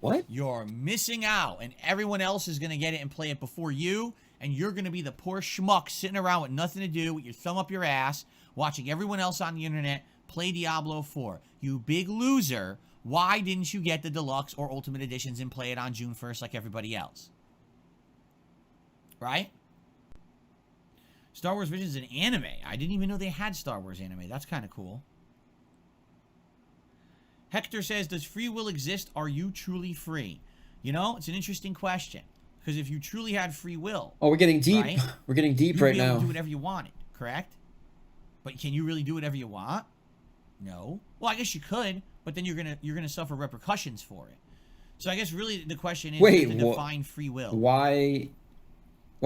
What? You're missing out, and everyone else is going to get it and play it before you, and you're going to be the poor schmuck sitting around with nothing to do, with your thumb up your ass, watching everyone else on the internet play Diablo 4. You big loser. Why didn't you get the deluxe or ultimate editions and play it on June 1st like everybody else? Right? Star Wars Visions is an anime. I didn't even know they had Star Wars anime. That's kind of cool. Hector says, does free will exist? Are you truly free? You know, it's an interesting question. Because if you truly had free will... Oh, we're getting deep. Right, we're getting deep right now. You'd be able to do whatever you wanted, correct? But can you really do whatever you want? No. Well, I guess you could, but then you're gonna suffer repercussions for it. So I guess really the question is to define free will. Why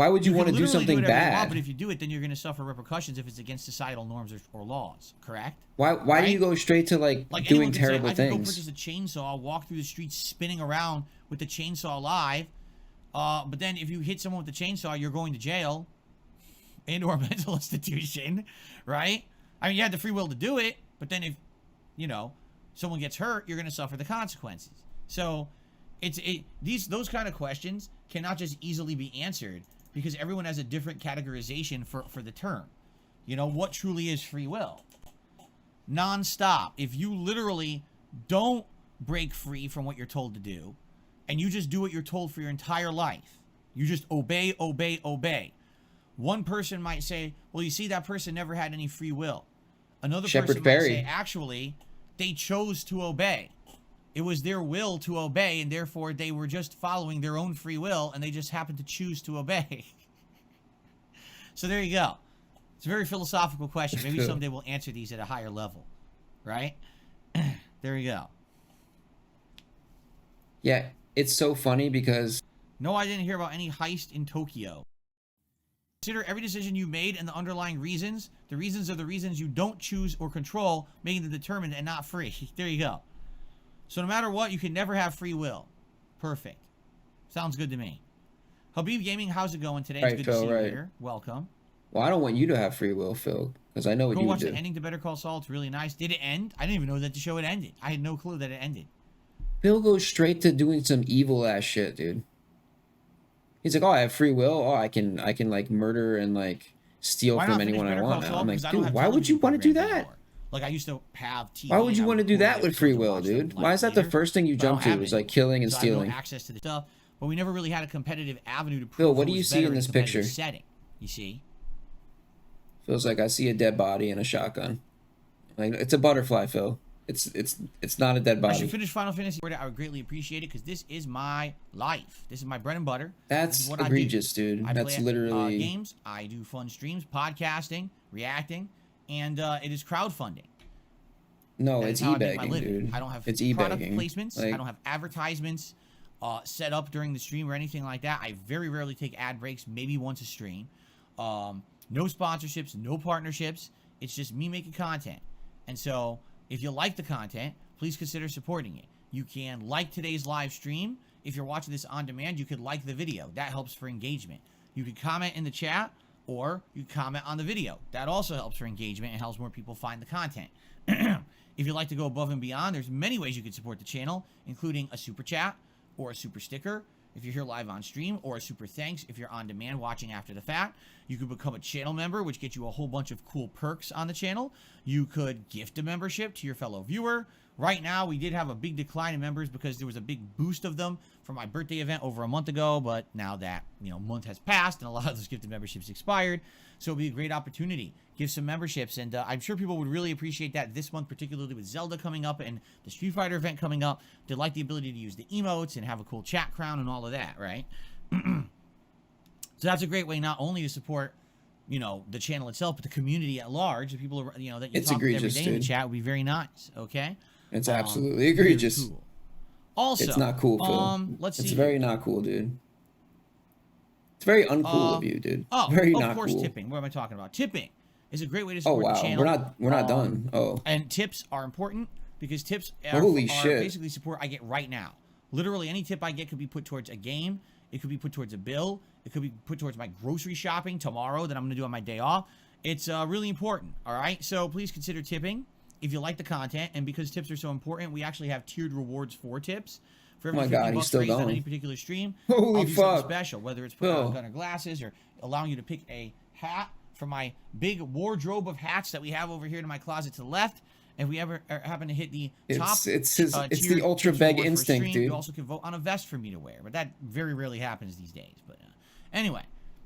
would you want to do something bad? Want, but if you do it, then you're going to suffer repercussions if it's against societal norms or laws, correct? Why do you go straight to like doing terrible things? I could go purchase a chainsaw, walk through the streets spinning around with the chainsaw live, but then if you hit someone with the chainsaw, you're going to jail and or a mental institution, right? I mean, you had the free will to do it, but then if, you know, someone gets hurt, you're going to suffer the consequences. So those kind of questions cannot just easily be answered, because everyone has a different categorization for the term. You know, what truly is free will? Non-stop. If you literally don't break free from what you're told to do, and you just do what you're told for your entire life, you just obey, obey, obey. One person might say, well, you see, that person never had any free will. Another person might say, actually, they chose to obey. It was their will to obey, and therefore they were just following their own free will, and they just happened to choose to obey. So there you go. It's a very philosophical question. Maybe someday we'll answer these at a higher level, right? There you go. Yeah, it's so funny because... No, I didn't hear about any heist in Tokyo. Consider every decision you made and the underlying reasons. The reasons are the reasons you don't choose or control, making them determined and not free. There you go. So no matter what, you can never have free will. Perfect. Sounds good to me. Habib Gaming, how's it going today? It's good to see you here. Welcome. Well, I don't want you to have free will, Phil, because I know what you would do. Go watch the ending to Better Call Saul. It's really nice. Did it end? I didn't even know that the show had ended. I had no clue that it ended. Phil goes straight to doing some evil ass shit, dude. He's like, oh, I have free will. Oh, I can like murder and like steal from anyone I want. I'm like, dude, why would you want to do that? Like, I used to have TV. Why would you want to do that with free will, dude? Why is that the first thing you jump to? Is like killing and stealing. I have no access to the stuff, but we never really had a competitive avenue to prove. Phil, what do you see in this picture? Setting, you see? Feels like I see a dead body and a shotgun. Like, it's a butterfly, Phil. It's not a dead body. I should finish Final Fantasy. I would greatly appreciate it, because this is my life. This is my bread and butter. That's egregious, dude. That's literally games. I do fun streams, podcasting, reacting, and it is crowdfunding. No, it's e-begging, dude. I don't have product placements. Like, I don't have advertisements set up during the stream or anything like that. I very rarely take ad breaks, maybe once a stream. No sponsorships, no partnerships. It's just me making content. And so, if you like the content, please consider supporting it. You can like today's live stream. If you're watching this on demand, you could like the video. That helps for engagement. You could comment in the chat, or you can comment on the video. That also helps for engagement and helps more people find the content. If you'd like to go above and beyond, there's many ways you can support the channel, including a super chat or a super sticker if you're here live on stream, or a super thanks if you're on demand watching after the fact. You could become a channel member, which gets you a whole bunch of cool perks on the channel. You could gift a membership to your fellow viewer. Right now, we did have a big decline in members because there was a big boost of them for my birthday event over a month ago, but now that, month has passed and a lot of those gifted memberships expired, so it'll be a great opportunity. Give some memberships, and I'm sure people would really appreciate that this month, particularly with Zelda coming up and the Street Fighter event coming up. They like the ability to use the emotes and have a cool chat crown and all of that, right? So that's a great way not only to support, the channel itself, but the community at large. The people, that you talk to every day in the chat would be very nice, okay? It's absolutely egregious. Really cool. Also, it's not cool, Phil. Let's see. It's very not cool, dude. It's very uncool of you, dude. Oh, very of not course, cool. tipping. What am I talking about? Tipping is a great way to support the channel. We're not done. Oh. And tips are important because tips are basically support I get right now. Literally any tip I get could be put towards a game. It could be put towards a bill. It could be put towards my grocery shopping tomorrow that I'm going to do on my day off. It's really important, all right? So please consider tipping if you like the content. And because tips are so important, we actually have tiered rewards for tips. For Oh every my 50 God, he's bucks still raised on going. any particular stream, Holy I'll do something fuck. special, whether it's putting Phil. on Gunner glasses or allowing you to pick a hat from my big wardrobe of hats that we have over here in my closet to the left. If we ever happen to hit the top, it's the ultra beg instinct, dude. You also can vote on a vest for me to wear, but that very rarely happens these days. But anyway,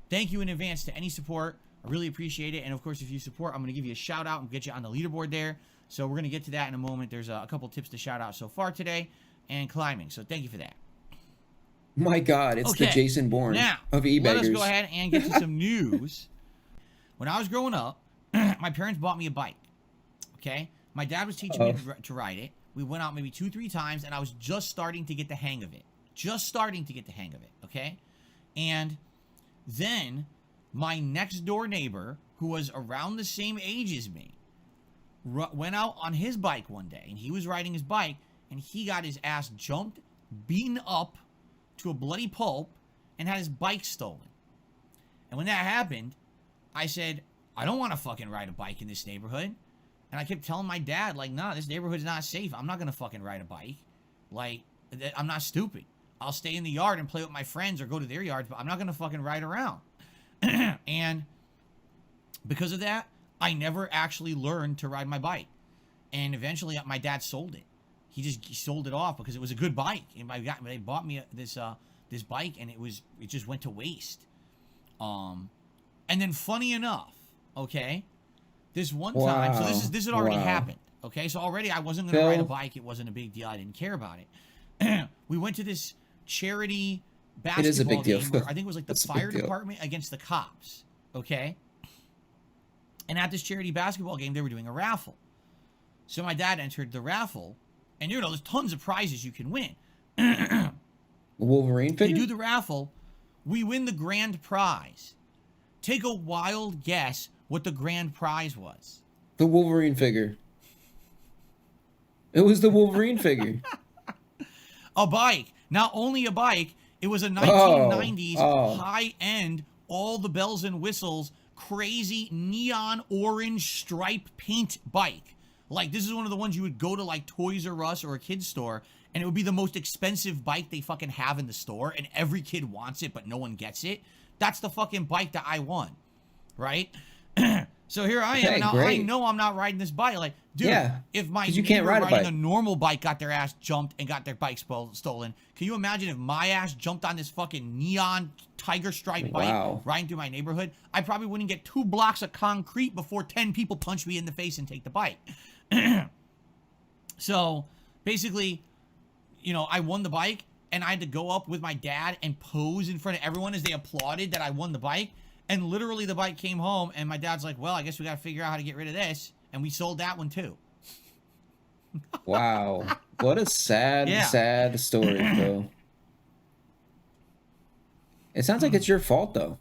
thank you in advance to any support. I really appreciate it. And of course, if you support, I'm going to give you a shout out and get you on the leaderboard there. So we're going to get to that in a moment. There's a couple tips to shout out so far today and climbing. So thank you for that. My God, it's the Jason Bourne of e-beggars. Let us go ahead and get to some news. When I was growing up, my parents bought me a bike. Okay? My dad was teaching me to ride it. We went out maybe 2-3 times, and I was just starting to get the hang of it. Okay? And then my next door neighbor, who was around the same age as me, went out on his bike one day, and he was riding his bike, and he got his ass jumped, beaten up to a bloody pulp, and had his bike stolen. And when that happened, I said, I don't want to fucking ride a bike in this neighborhood. And I kept telling my dad, like, nah, this neighborhood's not safe. I'm not going to fucking ride a bike. Like, I'm not stupid. I'll stay in the yard and play with my friends or go to their yards, but I'm not going to fucking ride around. And because of that, I never actually learned to ride my bike. And eventually, my dad sold it. He sold it off because it was a good bike. And they bought me this bike, and it just went to waste. And then, funny enough, okay, this one time, so this had already happened. Okay, so already I wasn't going to ride a bike. It wasn't a big deal. I didn't care about it. We went to this charity basketball game where I think it was like the fire department against the cops. Okay, and at this charity basketball game, they were doing a raffle. So my dad entered the raffle, and there's tons of prizes you can win. Wolverine figure? They do the raffle. We win the grand prize. Take a wild guess what the grand prize was. The Wolverine figure. It was the Wolverine figure. A bike. Not only a bike, it was a 1990s high-end, all the bells and whistles, crazy neon orange stripe paint bike. Like, this is one of the ones you would go to, like, Toys R Us or a kid's store, and it would be the most expensive bike they fucking have in the store, and every kid wants it, but no one gets it. That's the fucking bike that I won, right? So here I am. Now, I know I'm not riding this bike. Like, dude, if my neighbor riding a normal bike got their ass jumped and got their bike stolen, can you imagine if my ass jumped on this fucking neon tiger stripe bike riding through my neighborhood? I probably wouldn't get 2 blocks of concrete before 10 people punch me in the face and take the bike. So, basically, I won the bike, and I had to go up with my dad and pose in front of everyone as they applauded that I won the bike. And literally the bike came home, and my dad's like, well, I guess we got to figure out how to get rid of this. And we sold that one, too. Wow. What a sad story, though. It sounds like it's your fault, though.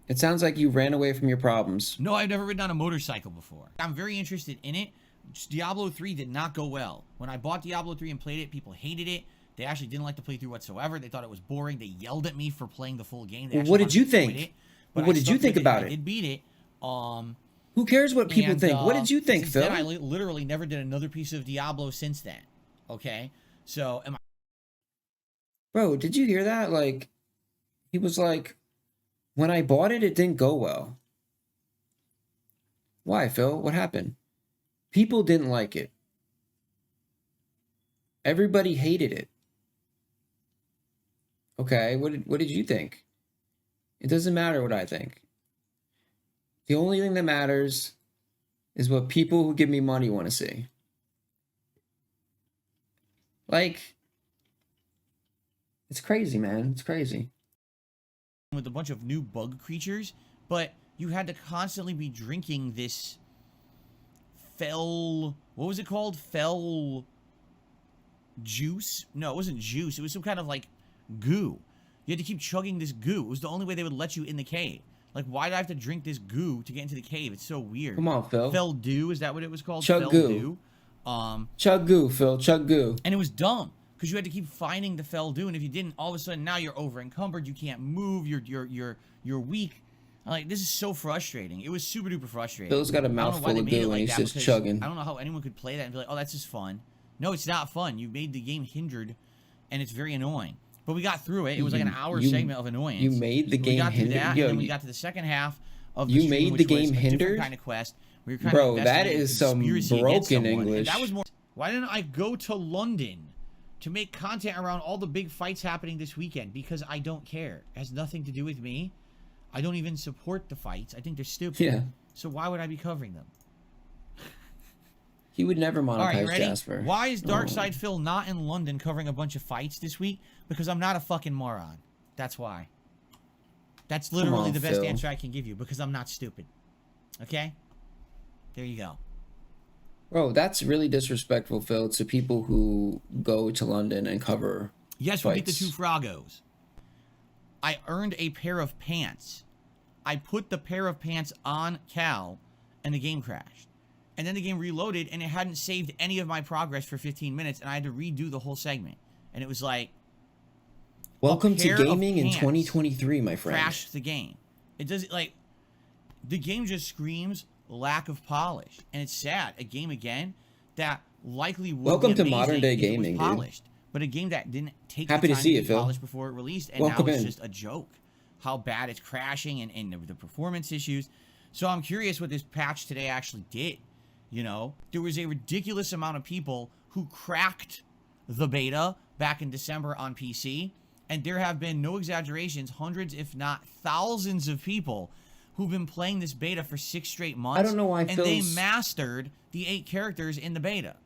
It sounds like you ran away from your problems. No, I've never ridden on a motorcycle before. I'm very interested in it. Diablo 3 did not go well. When I bought Diablo 3 and played it, people hated it. They actually didn't like the playthrough whatsoever. They thought it was boring. They yelled at me for playing the full game. What did you think? What did you think about it? I did beat it. Who cares what people think? What did you think, Phil? Then I literally never did another piece of Diablo since then. Okay? So, Bro, did you hear that? Like, he was like, when I bought it, it didn't go well. Why, Phil? What happened? People didn't like it. Everybody hated it. Okay, what did you think? It doesn't matter what I think. The only thing that matters is what people who give me money want to see. Like, it's crazy, man. It's crazy. With a bunch of new bug creatures, but you had to constantly be drinking this what was it called? Fell juice? No, it wasn't juice. It was some kind of, like, goo. You had to keep chugging this goo. It was the only way they would let you in the cave. Like, why do I have to drink this goo to get into the cave? It's so weird. Come on, Phil. Fell dew, is that what it was called? Chug goo. Chug goo, Phil. Chug goo. And it was dumb, because you had to keep finding the fell dew, and if you didn't, all of a sudden now you're over encumbered. You can't move. You're weak. Like, this is so frustrating. It was super duper frustrating. Phil's got a mouthful of goo and he's just chugging. I don't know how anyone could play that and be like, oh, that's just fun. No, it's not fun. You made the game hindered, and it's very annoying. But we got through it. It was like an hour segment of annoyance. You made the game we got through hindered? that, Yo, and then we got to the second half of the you stream, made which the game was a hindered? different kind of quest. We were kind Bro, of that is some broken English. That was more. Why didn't I go to London to make content around all the big fights happening this weekend? Because I don't care. It has nothing to do with me. I don't even support the fights. I think they're stupid. Yeah. So why would I be covering them? He would never monetize All right, you ready? Jasper. Why is darksydephil not in London covering a bunch of fights this week? Because I'm not a fucking moron. That's why. That's literally the best answer I can give you, because I'm not stupid. Okay? There you go. Bro, that's really disrespectful, Phil, to people who go to London and cover Yes, fights. we get the 2 Fragos. I earned a pair of pants. I put the pair of pants on Cal, and the game crashed. And then the game reloaded, and it hadn't saved any of my progress for 15 minutes, and I had to redo the whole segment. And it was like... Welcome to gaming in 2023, my friend. Crashed the game. It does, like... The game just screams lack of polish. And it's sad. A game, again, that likely would Welcome be to modern day if it was gaming, polished. But a game that didn't take Happy the to time see to it, be Phil. polished before it released, and Welcome now it's in. just a joke. How bad it's crashing and the performance issues. So I'm curious what this patch today actually did. You know, there was a ridiculous amount of people who cracked the beta back in December on PC, and there have been, no exaggerations, hundreds if not thousands of people who've been playing this beta for 6 straight months. I don't know why and they mastered the 8 characters in the beta.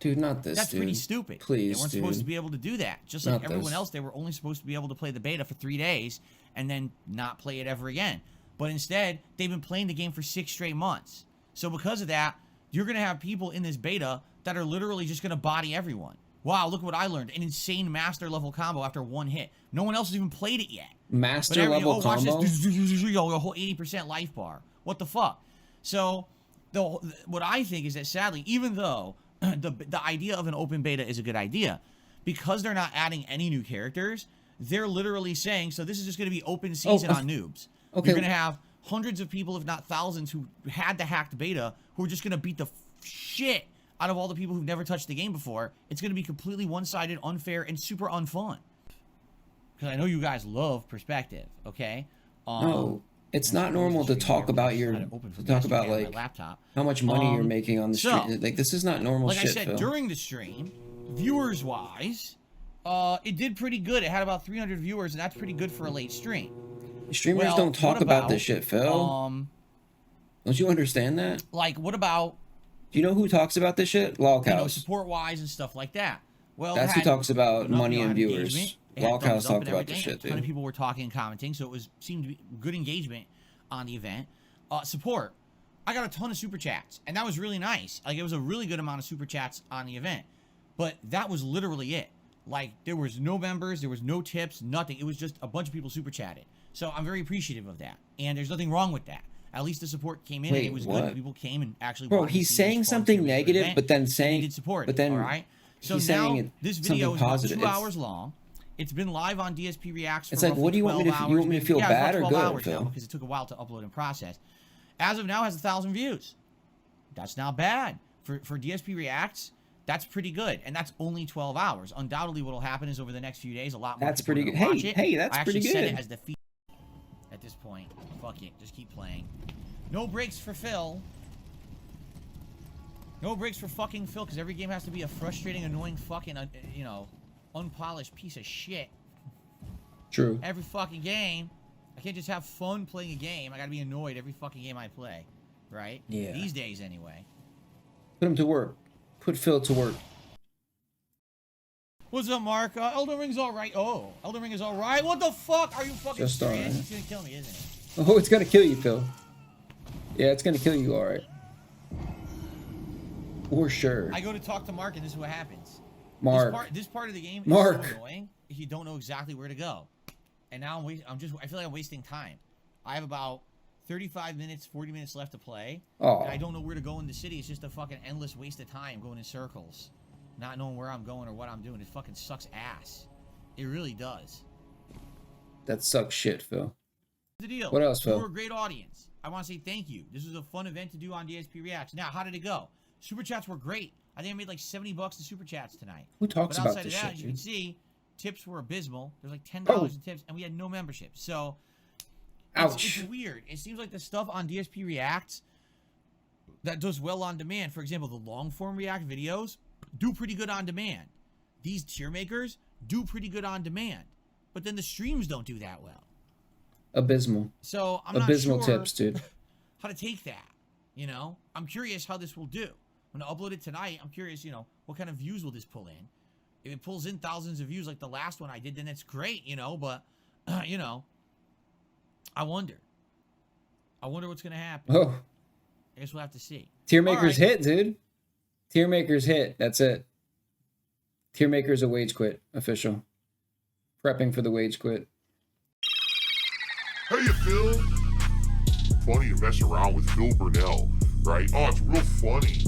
Dude, not this, That's dude. pretty stupid. Please, they weren't supposed to be able to do that. Just like everyone else, they were only supposed to be able to play the beta for 3 days and then not play it ever again. But instead, they've been playing the game for 6 straight months. So because of that, you're going to have people in this beta that are literally just going to body everyone. Wow, look what I learned. An insane master level combo after 1 hit. No one else has even played it yet. Master level combo? Watch this. A whole 80% life bar. What the fuck? So, what I think is that sadly, even though the idea of an open beta is a good idea, because they're not adding any new characters, they're literally saying, so this is just going to be open season on noobs. Okay. You're going to have hundreds of people, if not thousands, who had the hacked beta, who are just going to beat the shit out of all the people who've never touched the game before. It's going to be completely one-sided, unfair, and super unfun. Because I know you guys love perspective, okay? No, it's not normal to talk about like laptop. how much money you're making on the street. Like, this is not normal like shit, I said, Phil. during the stream, viewers-wise, it did pretty good. It had about 300 viewers, and that's pretty good for a late stream. Streamers don't talk about this shit, Phil. Don't you understand that? Like, what about... Do you know who talks about this shit? Lolcows. You know, support-wise and stuff like that. Well, that's who talks about money and viewers. Lolcows talked about this shit, dude. A ton of people were talking and commenting, so it seemed to be good engagement on the event. Support. I got a ton of super chats, and that was really nice. Like, it was a really good amount of super chats on the event. But that was literally it. Like, there was no members, there was no tips, nothing. It was just a bunch of people super chatted. So I'm very appreciative of that. And there's nothing wrong with that. At least the support came in, and it was good. People came and actually... Bro, he's saying something negative, but then saying... He did support, but then all right? So now, this video is about 2 hours long. It's been live on DSP Reacts for It's like, what do you want me to... You want me to feel bad or good, Phil? Because it took a while to upload and process. As of now, it has 1,000 views. That's not bad. For DSP Reacts, that's pretty good. And that's only 12 hours. Undoubtedly, what will happen is over the next few days, a lot more That's pretty good. Hey, that's pretty good. I actually set it as the feed at this point. Fuck it. Just keep playing. No breaks for Phil. No breaks for fucking Phil, because every game has to be a frustrating, annoying, fucking, you know, unpolished piece of shit. True. Every fucking game. I can't just have fun playing a game. I gotta be annoyed every fucking game I play. Right? Yeah. These days, anyway. Put him to work. Put Phil to work. What's up, Mark? Elden Ring's alright. Oh, Elden Ring is alright? What the fuck? Are you fucking Just serious? alright. It's gonna kill me, isn't it? Oh, it's gonna kill you, Phil. Yeah, it's gonna kill you, alright. For sure. I go to talk to Mark, and this is what happens. Mark. This part of the game is Mark. so annoying if you don't know exactly where to go. And now I feel like I'm wasting time. I have about 35 minutes, 40 minutes left to play. Oh. And I don't know where to go in the city. It's just a fucking endless waste of time going in circles. Not knowing where I'm going or what I'm doing. It fucking sucks ass. It really does. That sucks shit, Phil. The deal. What else, Phil? You were a great audience. I want to say thank you. This was a fun event to do on DSP Reacts. Now, how did it go? Super chats were great. I think I made like $70 in super chats tonight. Who talks but about outside this of that, shit, as you dude? can see, tips were abysmal. There's like $10 Oh. in tips, and we had no membership. So Ouch. it's weird. It seems like the stuff on DSP React that does well on demand, for example, the long form React videos do pretty good on demand. These tier makers do pretty good on demand, but then the streams don't do that well. Abysmal. So I'm Abysmal not sure tips, dude. how to take that. You know, I'm curious how this will do. I'm gonna upload it tonight. I'm curious, you know, what kind of views will this pull in? If it pulls in thousands of views like the last one I did, then it's great, you know. But you know, I wonder what's gonna happen. Oh, I guess we'll have to see. tier makers right. hit, dude. Tier makers hit. That's it. Tier makers a wage quit official. Prepping for the wage quit. Hey, Phil. Funny to mess around with Phil Burnell, right? Oh, it's real funny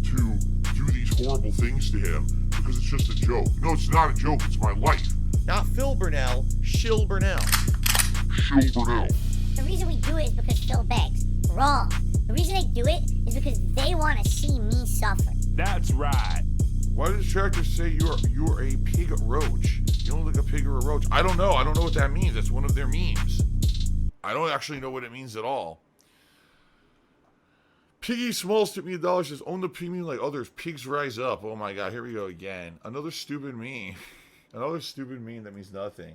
to do these horrible things to him because it's just a joke. No, it's not a joke. It's my life. Not Phil Burnell, Shill Burnell. Shill Burnell. The reason we do it is because Phil begs. Wrong. The reason they do it is because they want to see me suffer. That's right. Why did the tractor say you're a pig roach? You don't look like a pig or a roach. I don't know. I don't know what that means. That's one of their memes. I don't actually know what it means at all. Piggy Smalls took me $1. Says, own the pig meme like others. Pigs rise up. Oh my god, here we go again. Another stupid meme. Another stupid meme that means nothing.